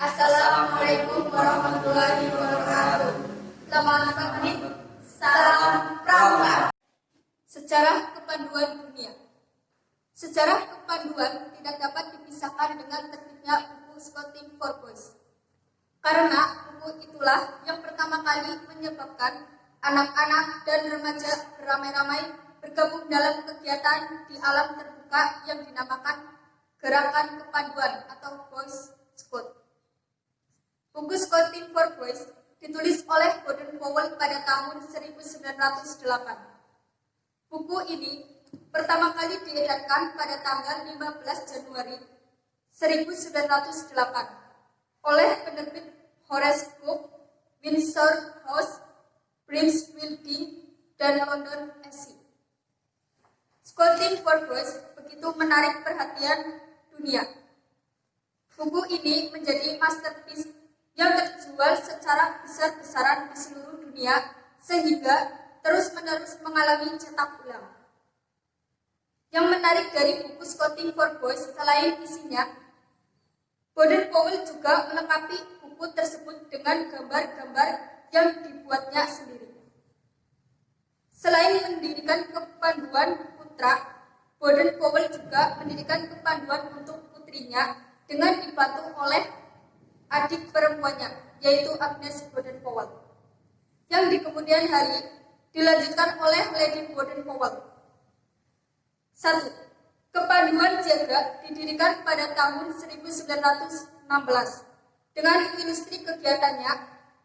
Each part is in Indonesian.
Assalamualaikum warahmatullahi wabarakatuh. Selamat pagi, salam pramuka. Sejarah kepanduan dunia. Sejarah kepanduan tidak dapat dipisahkan dengan terbitnya buku Scouting for Boys. Karena buku itulah yang pertama kali menyebabkan anak-anak dan remaja beramai-ramai bergabung dalam kegiatan di alam terbuka yang dinamakan Gerakan Kepanduan atau Boys Scout. Buku Scouting for Boys ditulis oleh Baden-Powell pada tahun 1908. Buku ini pertama kali diedarkan pada tanggal 15 Januari 1908 oleh penerbit Horace Cook, Windsor House, Brims Building, dan London SC. Scouting for Boys begitu menarik perhatian dunia. Buku ini menjadi masterpiece yang terjual secara besar-besaran di seluruh dunia sehingga terus-menerus mengalami cetak ulang. Yang menarik dari buku Scouting for Boys selain isinya, Baden-Powell juga melengkapi buku tersebut dengan gambar-gambar yang dibuatnya sendiri. Selain mendirikan kepanduan putra, Baden-Powell juga mendirikan kepanduan untuk putrinya dengan dibantu oleh adik perempuannya, yaitu Agnes Baden-Powell, yang di kemudian hari dilanjutkan oleh Lady Baden-Powell. 1. Kepanduan Jaga didirikan pada tahun 1916. Dengan industri kegiatannya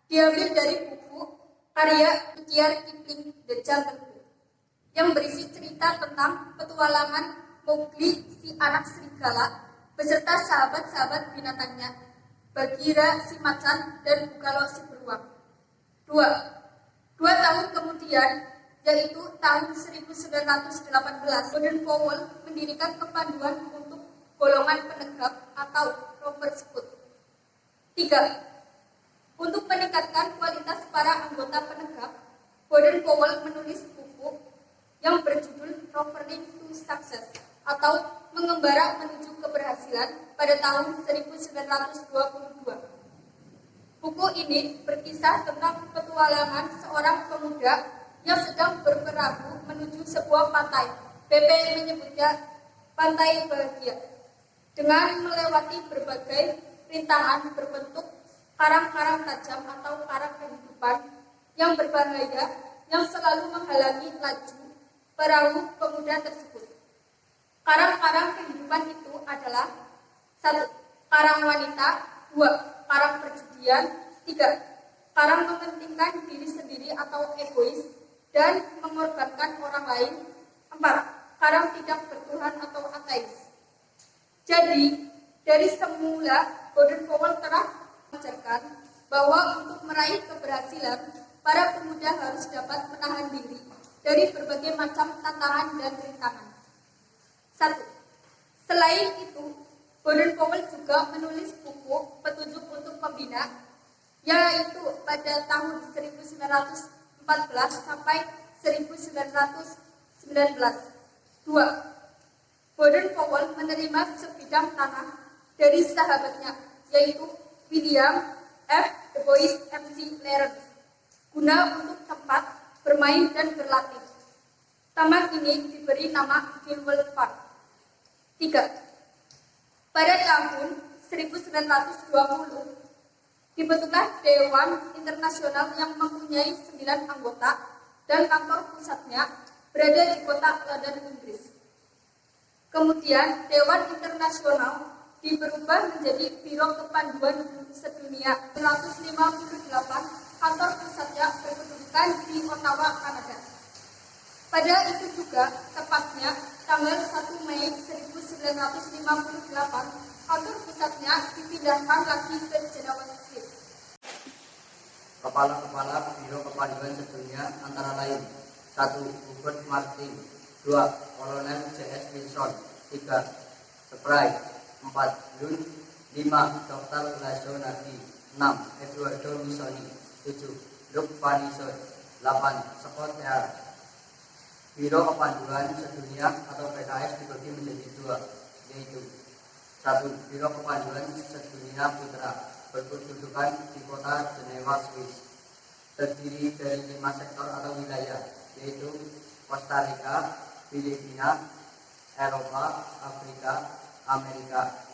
diambil dari buku karya Rudyard Kipling The Jungle Book yang berisi cerita tentang petualangan Mowgli si anak serigala beserta sahabat-sahabat binatangnya, Bagheera si macan dan Bugalo si beruang. 2 tahun kemudian, yaitu tahun 1918, Baden-Powell mendirikan kepanduan untuk golongan penegak atau Rover Scout. 3. Untuk meningkatkan kualitas para anggota penegak, Baden-Powell menulis buku yang berjudul Traveling to Success atau Mengembara Menuju Keberhasilan pada tahun 1922. Buku ini berkisah tentang petualangan seorang pemuda yang sedang berperahu menuju sebuah pantai. BP menyebutnya Pantai Bahagia. Dengan melewati berbagai rintangan berbentuk karang-karang tajam atau karang kehidupan yang berbahaya yang selalu menghalangi laju perahu pemuda tersebut. Karang-karang kehidupan itu adalah 1. Karang wanita, 2. Karang perjudian, 3. Karang mementingkan diri sendiri atau egois dan mengorbankan orang lain, 4. Karang tidak bertuhan atau ateis. Jadi, dari semula Baden-Powell telah mengajarkan bahwa untuk meraih keberhasilan, para pemuda harus dapat menahan diri dari berbagai macam tantangan dan rintangan. 1. Selain itu, Baden-Powell juga menulis buku Petunjuk untuk Pembina, yaitu pada tahun 1914 sampai 1919. 2. Baden-Powell menerima sebidang tanah dari sahabatnya, yaitu William F. Du Bois MC Lawrence, guna untuk tempat bermain dan berlatih. Taman ini diberi nama Gilwell Park. 3. Pada tahun 1920, dibentuklah Dewan Internasional yang mempunyai 9 anggota dan kantor pusatnya berada di kota London, Inggris. Kemudian Dewan Internasional berubah menjadi Biro Kepanduan Sedunia 158, kantor pusatnya berkedudukan di Ottawa, Kanada. Pada itu juga, tepatnya tanggal 1 Mei 1958, kantor pusatnya dipindahkan lagi ke Jenewa, Swiss. Kepala-kepala Biro Kepanduan Sedunia antara lain: 1. Hubert Martin, 2. Kolonel J.S. Wilson, 3. Spry, 4. Lund, 5. Dr. Lazo Nardi, 6. Eduardo Missoni, 7. Luc Panison, 8. Scott Heard. Biro Kepanduan Sedunia atau PKS dibagi menjadi 2, yaitu 1. Biro Kepanduan Sedunia Putra berkedudukan di kota Jenewa, Swiss. Terdiri dari 5 sektor atau wilayah, yaitu Costa Rica, Filipina, Eropa, Afrika, Amerika.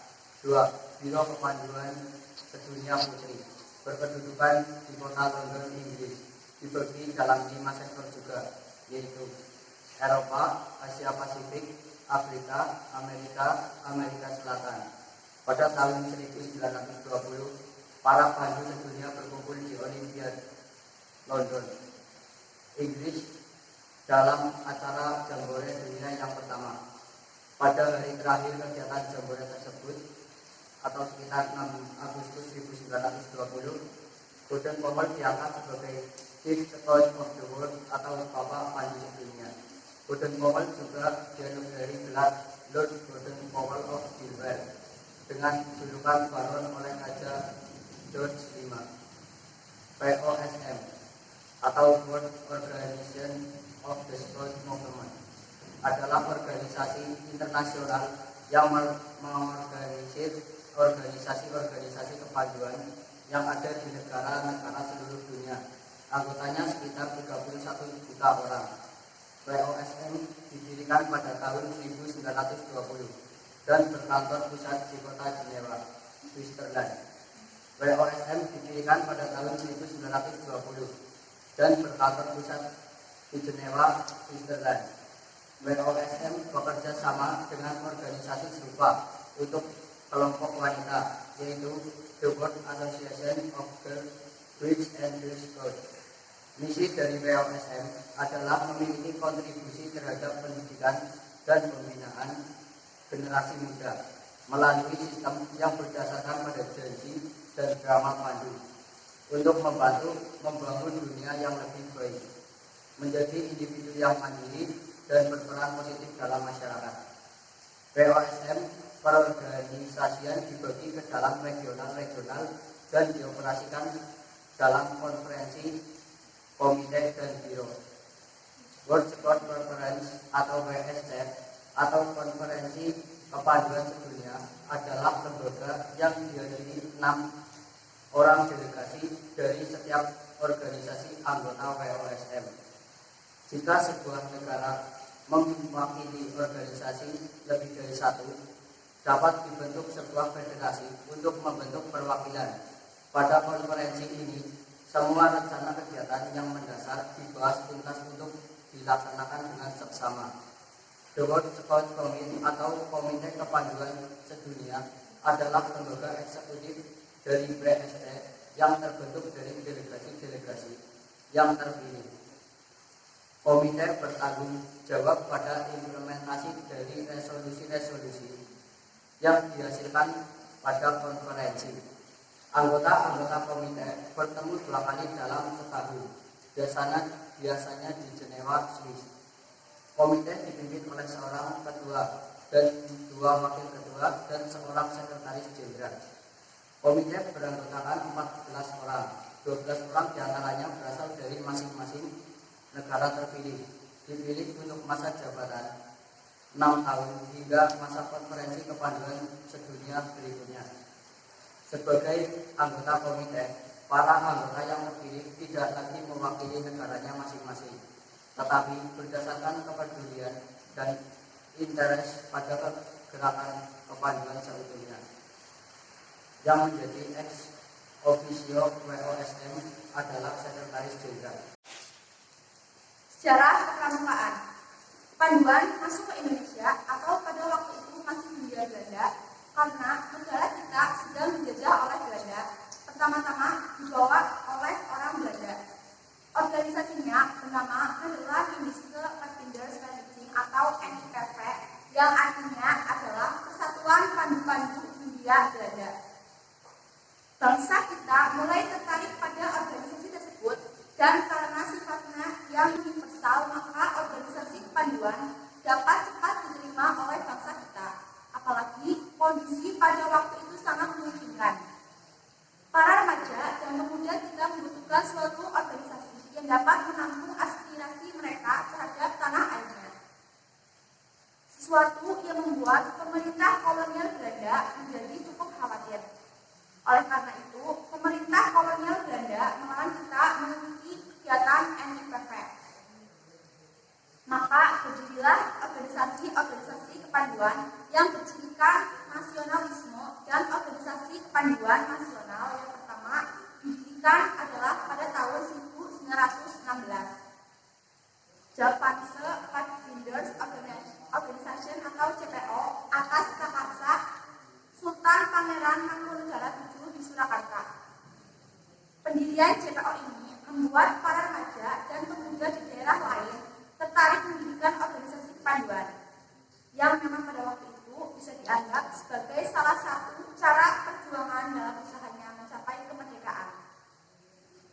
2. Biro Kepanduan Sedunia Putri, berkedudukan di kota London, Inggris. Dibagi dalam 5 sektor juga, yaitu Eropa, Asia Pasifik, Afrika, Amerika, Amerika Selatan. Pada tahun 1920, para pandu sedunia berkumpul di Olimpiade London, Inggris dalam acara Jambore Dunia yang pertama. Pada hari terakhir kegiatan Jambore tersebut, atau sekitar 6 Agustus 1920, Gordon Powell diangkat sebagai Chief Scout of the World atau Bapak Pandu Sedunia. Gordon Powell juga dianugerahi gelar Lord Gordon Powell of Gilbert dengan julukan Baron oleh Raja George V. WOSM atau World Organization of the Scout Movement adalah organisasi internasional yang mengorganisir organisasi-organisasi kepanduan yang ada di negara-negara seluruh dunia. Anggotanya sekitar 31 juta orang. WOSM didirikan pada tahun 1920 dan berkantor pusat di kota Jenewa, Switzerland. WOSM didirikan pada tahun 1920 dan berkantor pusat di Jenewa, Switzerland. WOSM bekerja sama dengan organisasi serupa untuk kelompok wanita, yaitu The World Association of Girls, Boys and Girls Scouts. Misi dari WOSM adalah memiliki kontribusi terhadap pendidikan dan pembinaan generasi muda melalui sistem yang berdasarkan pada janji dan drama pandu untuk membantu membangun dunia yang lebih baik, menjadi individu yang mandiri dan berperan positif dalam masyarakat. WOSM perorganisasian dibagi ke dalam regional dan dioperasikan dalam konferensi, komite, dan biro. World Scout Conference atau WSC atau konferensi kepanduan sedunia adalah lembaga yang dihadiri 6 orang delegasi dari setiap organisasi anggota WOSM. Jika sebuah negara mewakili organisasi lebih dari satu, dapat dibentuk sebuah federasi untuk membentuk perwakilan. Pada konferensi ini, semua rencana kegiatan yang mendasar dibahas tuntas untuk dilaksanakan dengan seksama. The World Scout Committee atau Komite Kepanduan Sedunia adalah lembaga eksekutif dari WSC yang terbentuk dari delegasi-delegasi yang terpilih. Komite bertanggung jawab pada implementasi dari resolusi-resolusi yang dihasilkan pada konferensi. Anggota-anggota komite bertemu 2 kali dalam setahun, biasanya di Jenewa, Swiss. Komite dipimpin oleh seorang ketua dan 2 wakil ketua dan seorang sekretaris jenderal. Komite beranggotakan 14 orang, 12 orang diantaranya berasal dari masing-masing negara terpilih, dipilih untuk masa jabatan 6 tahun hingga masa konferensi kepanduan sedunia berikutnya. Sebagai anggota komite, para anggota yang terpilih tidak lagi mewakili negaranya masing-masing, tetapi berdasarkan kepedulian dan interest pada gerakan kepanduan seutuhnya. Yang menjadi ex officio WOSM adalah sekretaris jenderal. Sejarah kepramukaan. Kepanduan masuk ke Indonesia atau pada waktu itu masih menjadi Belanda karena negara kita sedang dijajah oleh Belanda. Pertama-tama dibawa oleh orang Belanda. Organisasinya bernama adalah Minister Carpenters Vereniging atau NIPV yang artinya adalah Persatuan Pandu-Pandu India Belanda. Bangsa kita mulai tertarik pada organisasi tersebut dan karena sifatnya yang universal maka organisasi kepanduan dapat cepat diterima oleh bangsa kita. Apalagi kondisi pada waktu itu sangat memungkinkan. Para remaja dan pemuda kita membutuhkan suatu organisasi yang dapat menampung aspirasi mereka terhadap tanah airnya. Sesuatu yang membuat pemerintah kolonial Belanda menjadi cukup khawatir. Oleh karena itu, kepanduan yang bercirikan nasionalisme dan organisasi kepanduan nasional yang pertama didirikan adalah pada tahun 1916. Japanese Pathfinders Organization atau CPO atas prakarsa Sultan Pangeran Mangkunegaran VII di Surakarta. Pendirian CPO ini membuat para remaja dan pemuda di daerah lain tertarik mendirikan organisasi kepanduan yang memang pada waktu itu bisa dianggap sebagai salah satu cara perjuangan dalam usahanya mencapai kemerdekaan.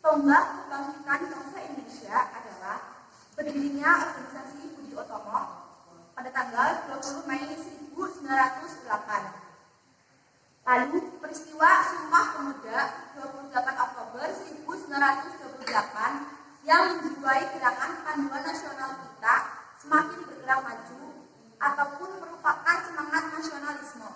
Tonggak kebangkitan bangsa Indonesia adalah berdirinya organisasi Budi Utomo pada tanggal 20 Mei 1908. Lalu peristiwa Sumpah Pemuda 28 Oktober 1928 yang menjiwai gerakan panduan nasional kita semakin bergerak maju ataupun merupakan semangat nasionalisme.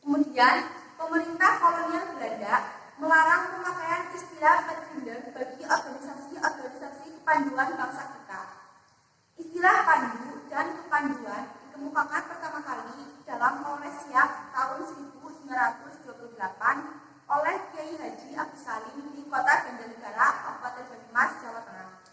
Kemudian pemerintah kolonial Belanda melarang pemakaian istilah Pathfinder bagi organisasi-organisasi kepanduan bangsa kita. Istilah pandu dan kepanduan dikemukakan pertama kali dalam Kongres Siap tahun 1928 oleh Kiai Haji Agus Salim di Kota Banjarnegara, Kabupaten Banyumas, Jawa Tengah.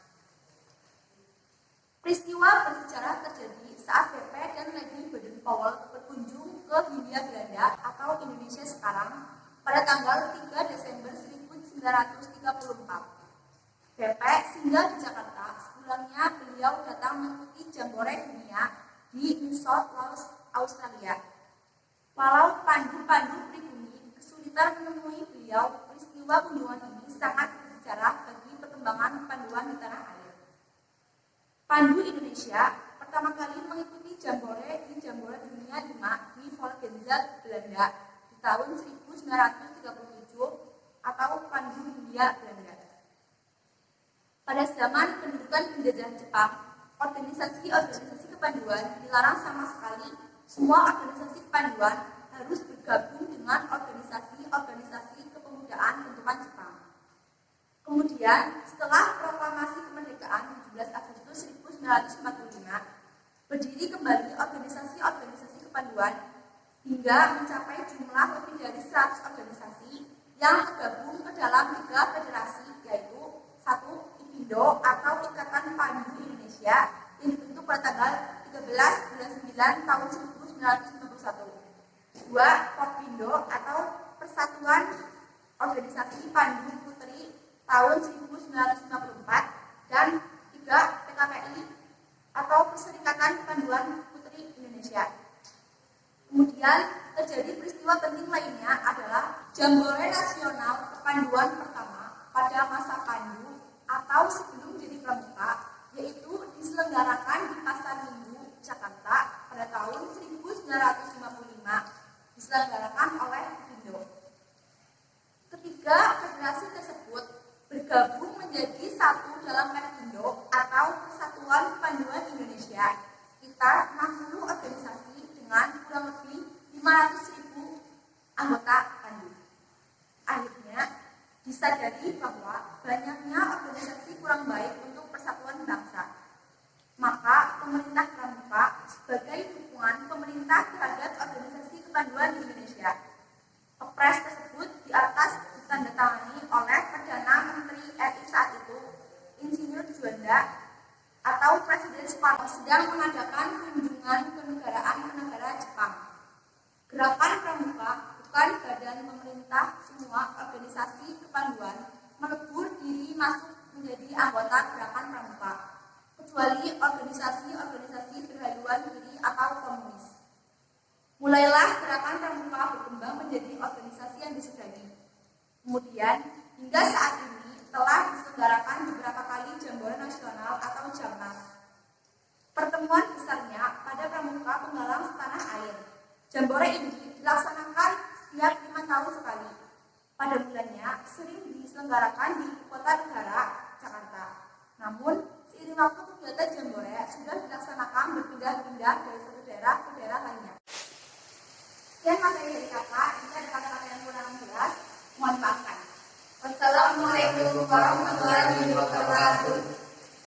Peristiwa bersejarah terjadi saat BP dan Lady Baden-Powell berkunjung ke Hindia Belanda atau Indonesia sekarang pada tanggal 3 Desember 1934. BP singgah di Jakarta, sebelumnya beliau datang mengikuti Jambore Dunia di New South Wales, Australia. Walau pandu-pandu pribumi kesulitan menemui beliau, peristiwa kunjungan ini sangat bersejarah bagi perkembangan panduan di tanah air. Pandu Indonesia pertama kali mengikuti Jambore di Jambore Dunia 5 di Volendam, Belanda di tahun 1937 atau Pandu Hindia Belanda. Pada zaman pendudukan penjajahan Jepang, organisasi-organisasi kepanduan dilarang sama sekali. Semua organisasi kepanduan harus bergabung dengan organisasi-organisasi kepemudaan bentukan Jepang. Kemudian, setelah proklamasi kemerdekaan 17 Agustus 1945, berdiri kembali organisasi-organisasi kepanduan hingga mencapai jumlah lebih dari 100 organisasi yang tergabung ke dalam 3 federasi, yaitu 1. IPINDO atau Ikatan Pandu Indonesia yang dibentuk pada tanggal 13 bulan 9 tahun 1951. 2. Porpindo atau Persatuan Organisasi Pandu Putri tahun 1954 dan 3. PKPI atau Perserikatan Panduan Putri Indonesia. Kemudian terjadi peristiwa penting lainnya adalah Jambore Nasional Kepanduan pertama pada masa Pandu atau sebelum jadi pramuka, yaitu diselenggarakan di Pasar Minggu, Jakarta pada tahun 1955, diselenggarakan oleh IPINDO. Ketiga federasi tersebut bergabung menjadi satu dalam Perindo atau Persatuan Panduan Indonesia, sekitar 60 organisasi dengan kurang lebih 500.000 anggota pandu. Akhirnya, disadari bahwa banyaknya organisasi kurang baik untuk persatuan bangsa. Maka pemerintah pramuka sebagai dukungan pemerintah terhadap organisasi kepanduan Indonesia. Kepres tersebut di atas ditandatangani oleh Perdana Menteri RI saat itu, Insinyur Juanda, atau Presiden Soekarno sedang mengadakan kunjungan kenegaraan ke negara Jepang. Gerakan pramuka bukan badan pemerintah, semua organisasi kepanduan melebur diri masuk menjadi anggota gerakan pramuka, kecuali organisasi-organisasi berhaluan kiri atau komunis. Mulailah gerakan pramuka berkembang menjadi organisasi yang disegani. Kemudian, hingga saat ini telah diselenggarakan beberapa kali Jambore Nasional atau Jamnas. Pertemuan besarnya pada pramuka penggalang setanah air. Jambore ini dilaksanakan setiap 5 tahun sekali. Pada bulannya sering diselenggarakan di kota negara, Jakarta. Namun, seiring waktu kegiatan Jambore sudah dilaksanakan berpindah-pindah dari satu daerah ke daerah lainnya. Sekian materi dari kakak, jika ada kata-kata yang kurang jelas, mohon maafkan. Wassalamualaikum warahmatullahi wabarakatuh.